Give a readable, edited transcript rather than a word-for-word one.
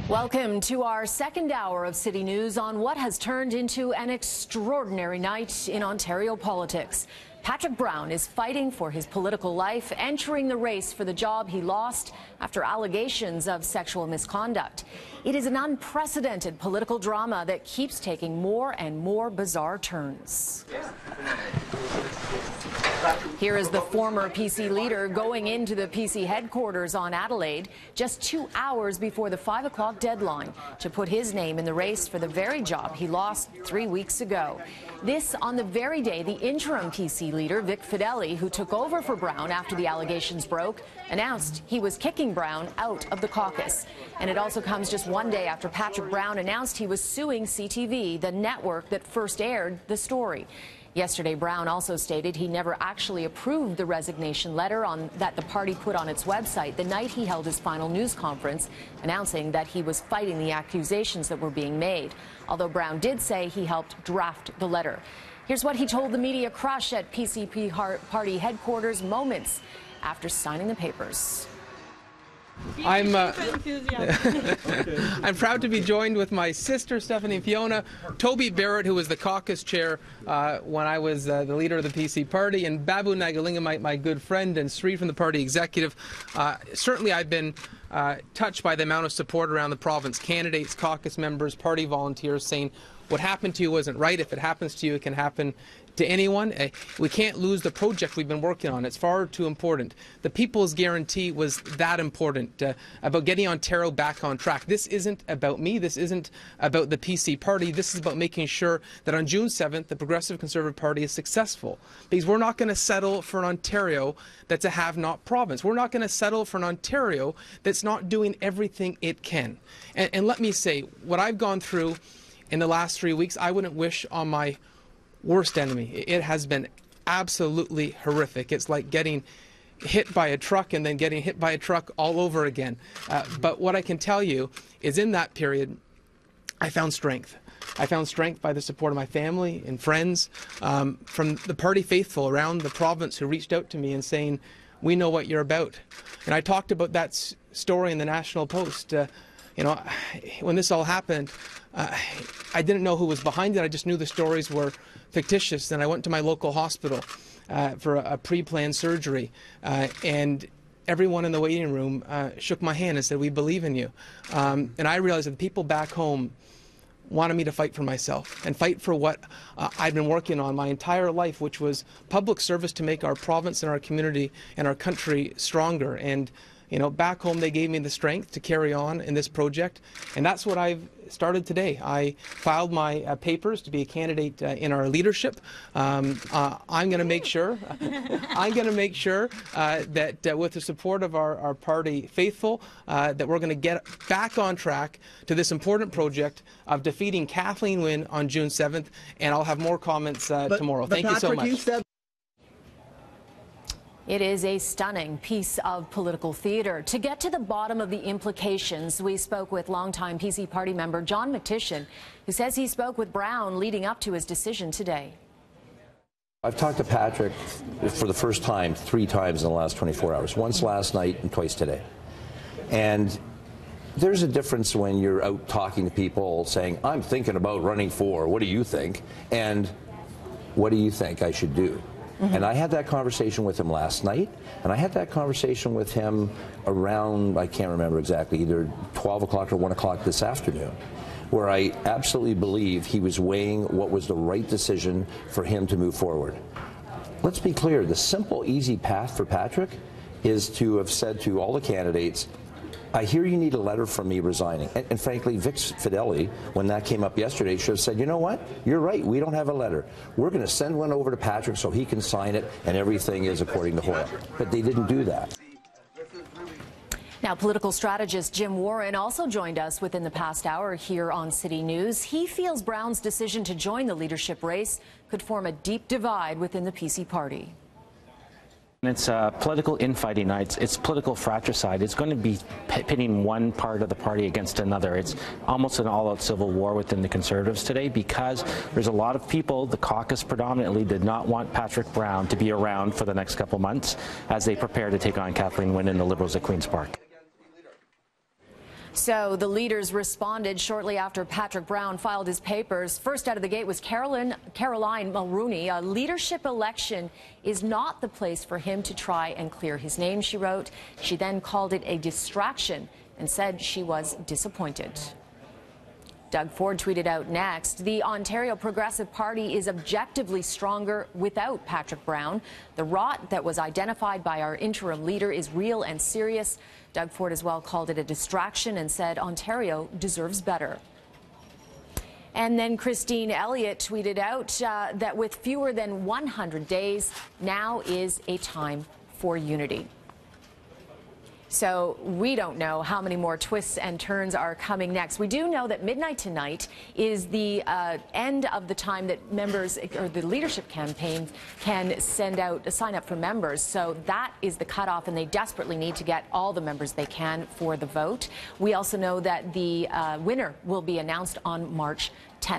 Welcome to our second hour of City News on what has turned into an extraordinary night in Ontario politics. Patrick Brown is fighting for his political life, entering the race for the job he lost after allegations of sexual misconduct. It is an unprecedented political drama that keeps taking more and more bizarre turns. Here is the former PC leader going into the PC headquarters on Adelaide just 2 hours before the 5 o'clock deadline to put his name in the race for the very job he lost 3 weeks ago. This on the very day the interim PC leader, Vic Fideli, who took over for Brown after the allegations broke, announced he was kicking Brown out of the caucus. And it also comes just one day after Patrick Brown announced he was suing CTV, the network that first aired the story. Yesterday, Brown also stated he never actually approved the resignation letter that the party put on its website the night he held his final news conference, announcing that he was fighting the accusations that were being made. Although Brown did say he helped draft the letter. Here's what he told the media crush at PCP party headquarters moments after signing the papers. I'm proud to be joined with my sister, Stephanie and Fiona, Toby Barrett, who was the caucus chair when I was the leader of the PC party, and Babu Nagalingam, my good friend, and Sri from the party executive. Certainly I've been touched by the amount of support around the province, candidates, caucus members, party volunteers saying what happened to you wasn't right. If it happens to you, it can happen to anyone. We can't lose the project we've been working on. It's far too important. The People's Guarantee was that important, about getting Ontario back on track. This isn't about me. This isn't about the PC party. This is about making sure that on June 7th, the Progressive Conservative Party is successful. Because we're not going to settle for an Ontario that's a have-not province. We're not going to settle for an Ontario that's not doing everything it can. And let me say, what I've gone through in the last 3 weeks, I wouldn't wish on my worst enemy. It has been absolutely horrific. It's like getting hit by a truck and then getting hit by a truck all over again. But what I can tell you is in that period, I found strength. I found strength by the support of my family and friends, from the party faithful around the province who reached out to me and saying, we know what you're about. And I talked about that story in the National Post. You know, when this all happened, I didn't know who was behind it. I just knew the stories were fictitious. And I went to my local hospital for a pre-planned surgery. And everyone in the waiting room shook my hand and said, we believe in you. And I realized that the people back home wanted me to fight for myself and fight for what I'd been working on my entire life, which was public service to make our province and our community and our country stronger. And you know, back home they gave me the strength to carry on in this project, and that's what I've started today. I filed my papers to be a candidate in our leadership. I'm going to make sure that with the support of our party faithful, that we're going to get back on track to this important project of defeating Kathleen Wynne on June 7th, and I'll have more comments tomorrow. Thank you so much. It is a stunning piece of political theater. To get to the bottom of the implications, we spoke with longtime PC party member John McTishan, who says he spoke with Brown leading up to his decision today. I've talked to Patrick for the first time 3 times in the last 24 hours, once last night and twice today. And there's a difference when you're out talking to people saying, I'm thinking about running for, what do you think? And what do you think I should do? And I had that conversation with him last night, and I had that conversation with him around, I can't remember exactly, either 12 o'clock or 1 o'clock this afternoon, where I absolutely believe he was weighing what was the right decision for him to move forward. Let's be clear, the simple, easy path for Patrick is to have said to all the candidates, I hear you need a letter from me resigning. And frankly, Vic Fideli, when that came up yesterday, should have said, you know what? You're right. We don't have a letter. We're going to send one over to Patrick so he can sign it and everything is according to Hoyle. But they didn't do that. Now, political strategist Jim Warren also joined us within the past hour here on City News. He feels Brown's decision to join the leadership race could form a deep divide within the PC party. It's political infighting nights. It's political fratricide. It's going to be pitting one part of the party against another. It's almost an all-out civil war within the Conservatives today because there's a lot of people, the caucus predominantly, did not want Patrick Brown to be around for the next couple months as they prepare to take on Kathleen Wynne and the Liberals at Queen's Park. So the leaders responded shortly after Patrick Brown filed his papers. First out of the gate was Caroline Mulroney. A leadership election is not the place for him to try and clear his name, she wrote. She then called it a distraction and said she was disappointed. Doug Ford tweeted out next, the Ontario Progressive Party is objectively stronger without Patrick Brown. The rot that was identified by our interim leader is real and serious. Doug Ford as well called it a distraction and said Ontario deserves better. And then Christine Elliott tweeted out that with fewer than 100 days, now is a time for unity. So we don't know how many more twists and turns are coming next. We do know that midnight tonight is the end of the time that members or the leadership campaign can sign up for members. So that is the cutoff, and they desperately need to get all the members they can for the vote. We also know that the winner will be announced on March 10th.